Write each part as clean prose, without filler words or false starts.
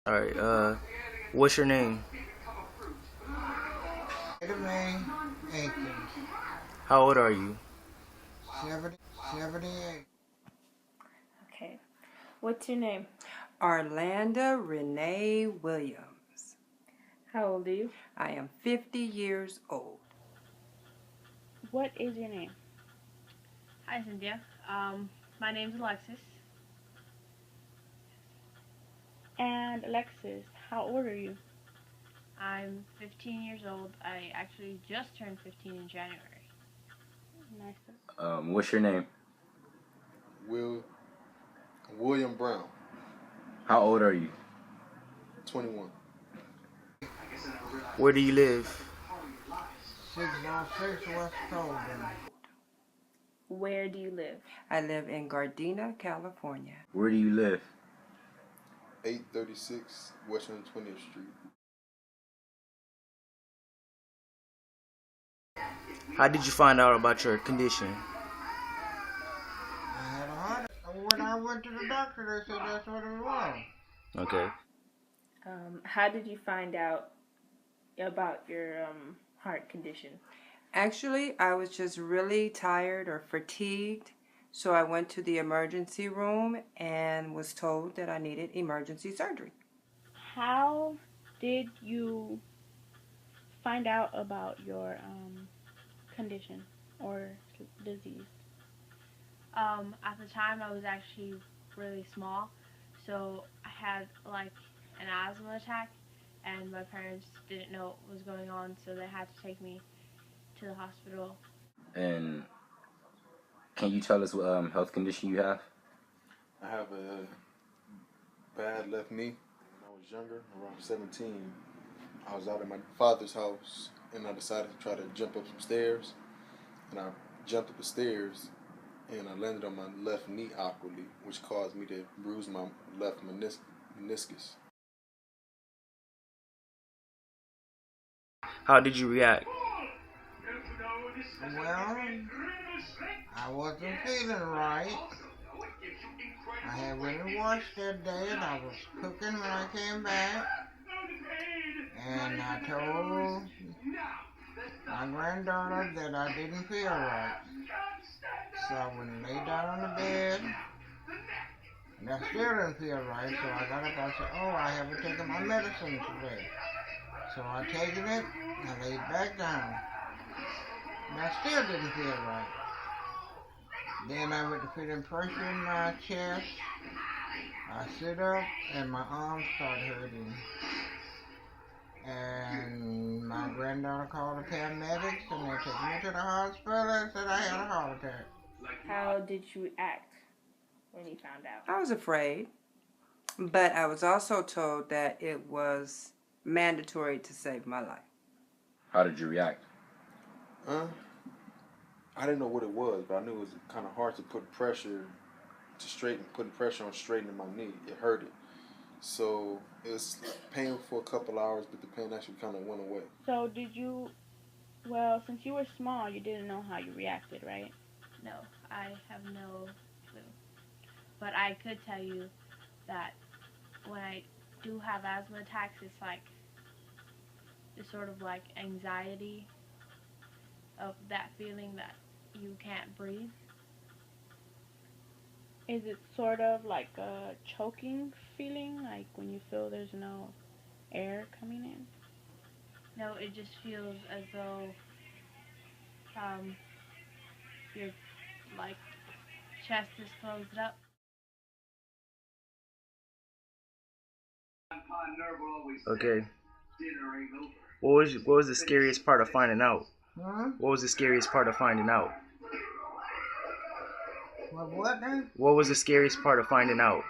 All right. What's your name? Vitamin Aiken, How old are you? 70, 78. Okay. What's your name? Orlando Renee Williams. How old are you? I am 50 years old. What is your name? Hi, Cynthia. My name's Alexis. And Alexis, how old are you? I'm 15 years old. I actually just turned 15 in January. Nice. What's your name? Will William Brown, How old are you? 21. Where do you live? 606 West Colburn. Where do you live? I live in Gardena, California. Where do you live? 836 West 120th Street. How did you find out about your condition? I had a heart. When I went to the doctor, they said that's what it was. Okay. How did you find out about your heart condition? Actually, I was just really tired or fatigued, so I went to the emergency room and was told that I needed emergency surgery. How did you find out about your condition or disease? At the time, I was actually really small, so I had like an asthma attack, and my parents didn't know what was going on, so they had to take me to the hospital. And can you tell us what health condition you have? I have a bad left knee. When I was younger, around 17, I was out at my father's house and I decided to try to jump up some stairs. And I jumped up the stairs and I landed on my left knee awkwardly, which caused me to bruise my left meniscus. How did you react? Well, I wasn't feeling right. I had really washed that day and I was cooking when I came back. And I told my granddaughter that I didn't feel right. So I went and laid down on the bed. And I still didn't feel right, so I got up and said, oh, I haven't taken my medicine today. So I taken it, I laid back down. And I still didn't feel right. Then I went to feeling pressure in my chest. I sit up and my arms start hurting. And my granddaughter called the paramedics and they took me to the hospital and said I had a heart attack. How did you act when you found out? I was afraid, but I was also told that it was mandatory to save my life. How did you react? I didn't know what it was, but I knew it was kind of hard to putting pressure on straightening my knee. It hurted. So it was painful for a couple hours, but the pain actually kind of went away. So since you were small, you didn't know how you reacted, right? No, I have no clue. But I could tell you that when I do have asthma attacks, it's sort of like anxiety of that feeling that you can't breathe. Is it sort of like a choking feeling, like when you feel there's no air coming in? No, it just feels as though your like chest is closed up. Okay. What was the scariest part of finding out? What was the scariest part of finding out? What then? What was the scariest part of finding out?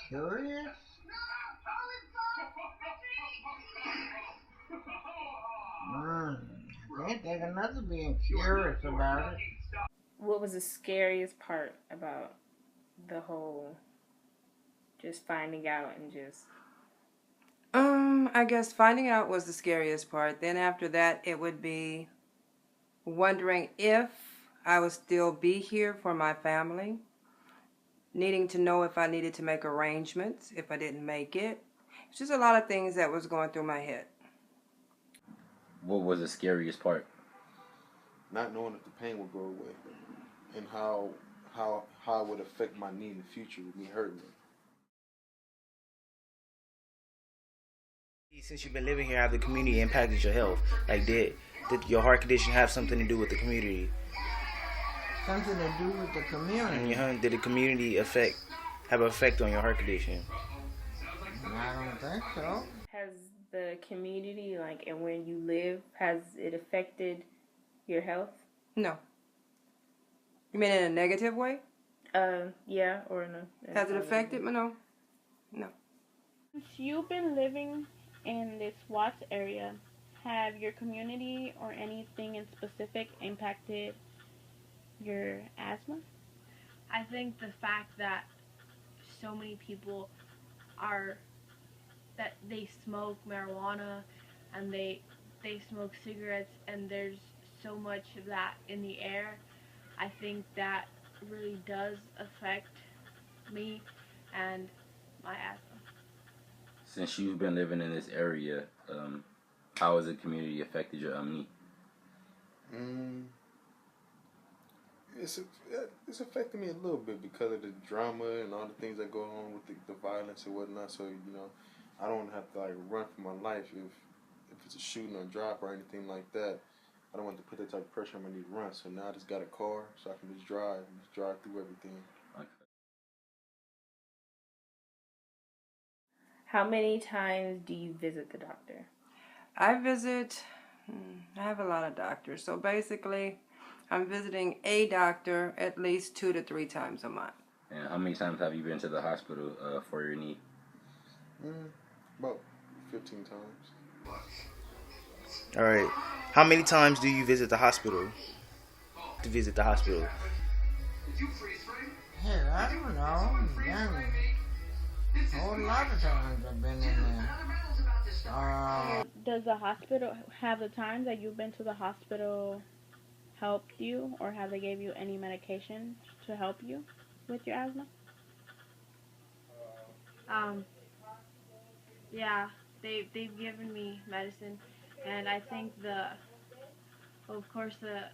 Curious? I can't think of nothing being curious about it. What was the scariest part about the whole just finding out and just... I guess finding out was the scariest part. Then after that, it would be wondering if I would still be here for my family. needing to know if I needed to make arrangements, if I didn't make it. It's just a lot of things that was going through my head. What was the scariest part? Not knowing if the pain would go away, and how it would affect my knee in the future with me hurting it. Since you've been living here, have the community impacted your health? Like, did your heart condition have something to do with the community? Something to do with the community? Did the community have an effect on your heart condition? I don't think so. Has the community, like, and where you live, has it affected your health? No. You mean in a negative way? Yeah, or no. Has it affected me? No. No. Since you've been living in this Watts area, have your community or anything in specific impacted your asthma? I think the fact that so many people that they smoke marijuana and they smoke cigarettes, and there's so much of that in the air, I think that really does affect me and my asthma. Since you've been living in this area, how has the community affected your knee? It's affecting me a little bit because of the drama and all the things that go on with the violence and whatnot. So, you know, I don't have to like run for my life if it's a shooting or drop or anything like that. I don't want to put that type of pressure on my knee to run. So now I just got a car so I can just drive through everything. Okay. How many times do you visit the doctor? I have a lot of doctors. So basically, I'm visiting a doctor at least 2 to 3 times a month. And how many times have you been to the hospital for your knee? About 15 times. All right. How many times do you visit the hospital? Hey, I don't know. A whole lot of times I've been in there. Does the hospital have the times that you've been to the hospital helped you, or have they gave you any medication to help you with your asthma? Yeah, they've given me medicine, and I think of course the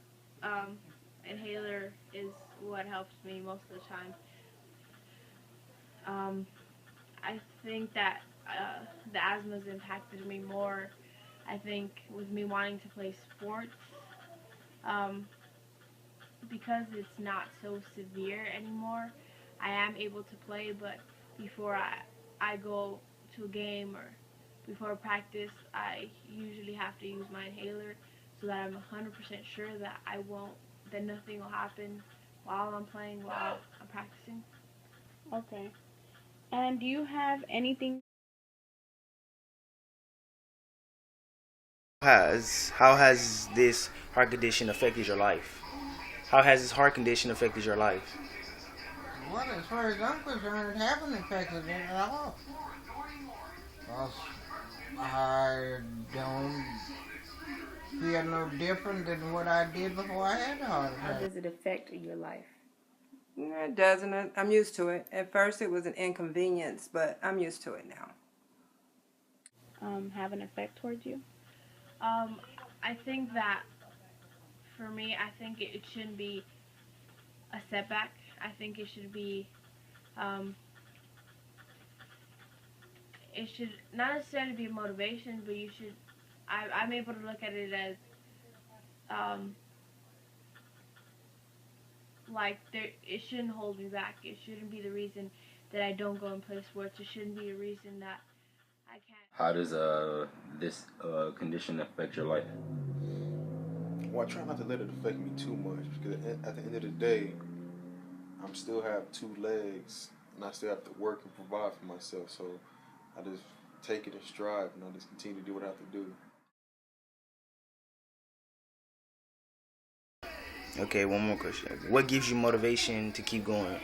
inhaler is what helps me most of the time. I think that the asthma's impacted me more, I think, with me wanting to play sports, because it's not so severe anymore. I am able to play, but before I go to a game or before practice, I usually have to use my inhaler so that I'm 100% sure that nothing will happen while I'm playing, while I'm practicing. Okay. And do you have anything? How has this heart condition affected your life? How has this heart condition affected your life? Well, as far as I'm concerned, it hasn't affected it at all. Well, I don't feel no different than what I did before I had the heart How attack. does it affect your life? It doesn't. I'm used to it. At first it was an inconvenience, but I'm used to it now. Have an effect towards you? I think that for me, I think it shouldn't be a setback. I think it should be, it should not necessarily be a motivation, but I'm able to look at it as, it shouldn't hold me back. It shouldn't be the reason that I don't go and play sports. It shouldn't be a reason that I can't. How does this condition affect your life? Well, I try not to let it affect me too much because at the end of the day, I still have 2 legs and I still have to work and provide for myself. So I just take it in stride and I just continue to do what I have to do. Okay, one more question. What gives you motivation to keep going?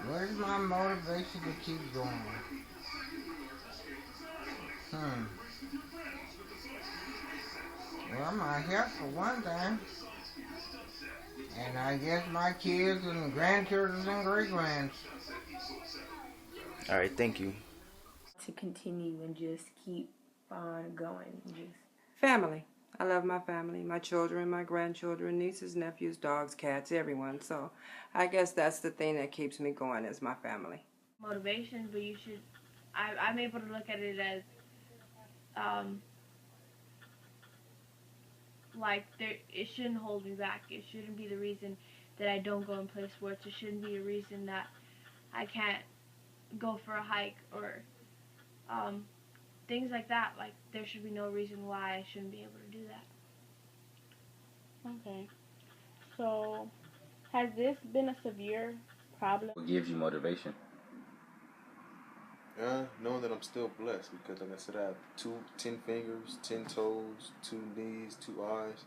Where's my motivation to keep going? Well, my health for one thing. And I guess my kids and grandchildren and great-grands. All right, thank you. To continue and just keep on going. Just Family. I love my family, my children, my grandchildren, nieces, nephews, dogs, cats, everyone. So I guess that's the thing that keeps me going is my family. Motivation, but you should. I'm able to look at it as like it shouldn't hold me back. It shouldn't be the reason that I don't go and play sports. It shouldn't be a reason that I can't go for a hike or things like that. Like there should be no reason why I shouldn't be able to do that. Okay. So, has this been a severe problem? What gives you motivation? Knowing that I'm still blessed because, like I said, I have 10 fingers, 10 toes, 2 knees, 2 eyes.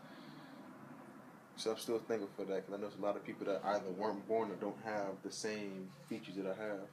So I'm still thankful for that because I know there's a lot of people that either weren't born or don't have the same features that I have.